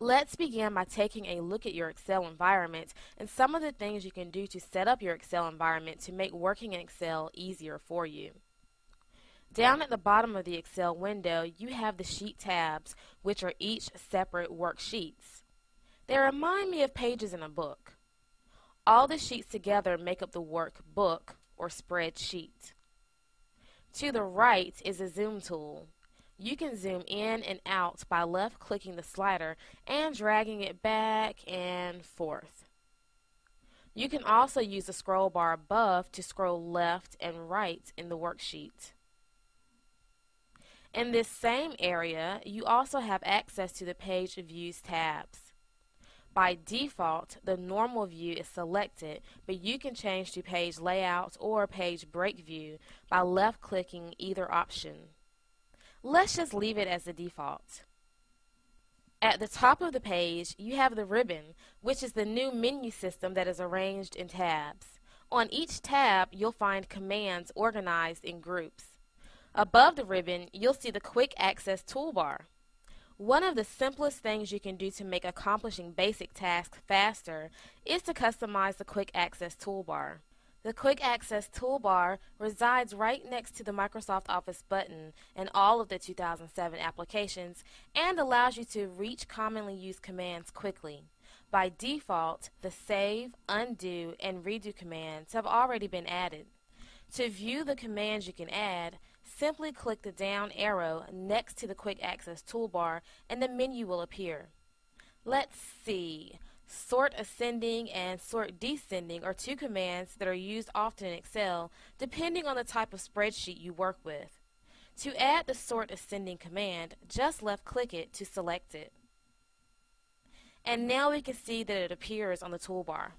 Let's begin by taking a look at your Excel environment and some of the things you can do to set up your Excel environment to make working in Excel easier for you. Down at the bottom of the Excel window, you have the sheet tabs, which are each separate worksheets. They remind me of pages in a book. All the sheets together make up the workbook or spreadsheet. To the right is a zoom tool. You can zoom in and out by left-clicking the slider and dragging it back and forth. You can also use the scroll bar above to scroll left and right in the worksheet. In this same area, you also have access to the Page Views tabs. By default, the normal view is selected, but you can change to page layout or page break view by left-clicking either option. Let's just leave it as the default. At the top of the page, you have the ribbon, which is the new menu system that is arranged in tabs. On each tab, you'll find commands organized in groups. Above the ribbon, you'll see the Quick Access toolbar. One of the simplest things you can do to make accomplishing basic tasks faster is to customize the Quick Access toolbar. The Quick Access toolbar resides right next to the Microsoft Office button in all of the 2007 applications and allows you to reach commonly used commands quickly. By default, the Save, Undo, and Redo commands have already been added. To view the commands you can add, simply click the down arrow next to the Quick Access toolbar and the menu will appear. Let's see. Sort Ascending and Sort Descending are two commands that are used often in Excel depending on the type of spreadsheet you work with. To add the Sort Ascending command, just left-click it to select it. And now we can see that it appears on the toolbar.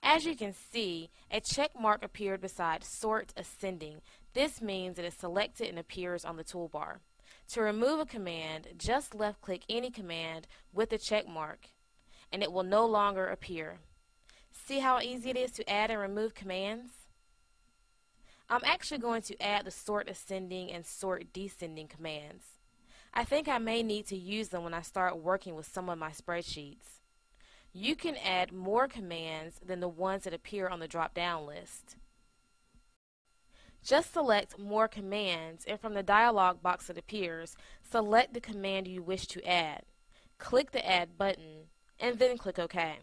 As you can see, a check mark appeared beside Sort Ascending. This means it is selected and appears on the toolbar. To remove a command, just left-click any command with the check mark, and it will no longer appear. See how easy it is to add and remove commands? I'm actually going to add the Sort Ascending and Sort Descending commands. I think I may need to use them when I start working with some of my spreadsheets. You can add more commands than the ones that appear on the drop-down list. Just select More Commands, and from the dialog box that appears, select the command you wish to add. Click the Add button, and then click OK.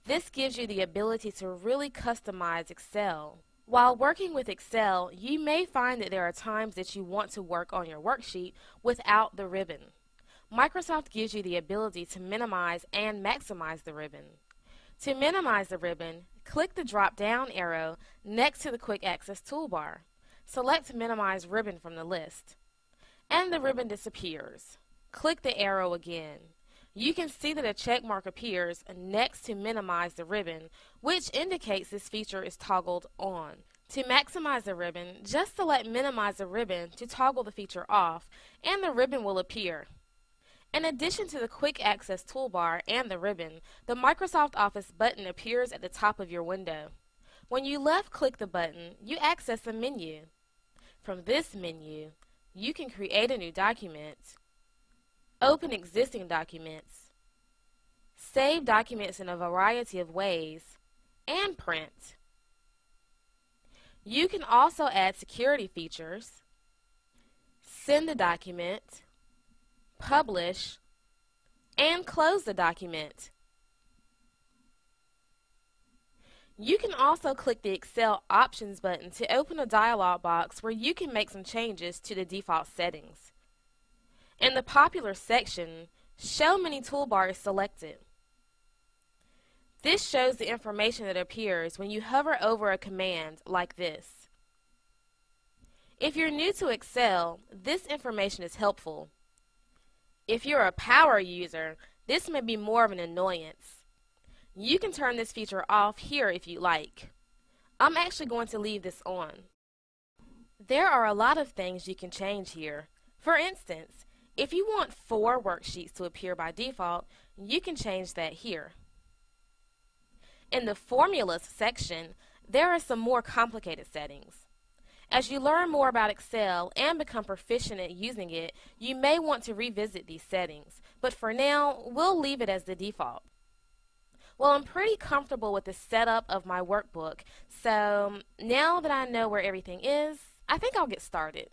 This gives you the ability to really customize Excel. While working with Excel, you may find that there are times that you want to work on your worksheet without the ribbon. Microsoft gives you the ability to minimize and maximize the ribbon. To minimize the ribbon, click the drop-down arrow next to the Quick Access toolbar. Select Minimize Ribbon from the list, and the ribbon disappears. Click the arrow again. You can see that a check mark appears next to Minimize the Ribbon, which indicates this feature is toggled on. To maximize the ribbon, just select Minimize the Ribbon to toggle the feature off, and the ribbon will appear. In addition to the Quick Access toolbar and the ribbon, the Microsoft Office button appears at the top of your window. When you left-click the button, you access a menu. From this menu, you can create a new document, open existing documents, save documents in a variety of ways, and print. You can also add security features, send the document, publish, and close the document. You can also click the Excel Options button to open a dialog box where you can make some changes to the default settings. In the Popular section, Show Many Toolbar is selected. This shows the information that appears when you hover over a command like this. If you're new to Excel, this information is helpful. If you're a power user, this may be more of an annoyance. You can turn this feature off here if you like. I'm actually going to leave this on. There are a lot of things you can change here. For instance, if you want 4 worksheets to appear by default, you can change that here. In the Formulas section, there are some more complicated settings. As you learn more about Excel and become proficient at using it, you may want to revisit these settings, but for now, we'll leave it as the default. Well, I'm pretty comfortable with the setup of my workbook, so now that I know where everything is, I think I'll get started.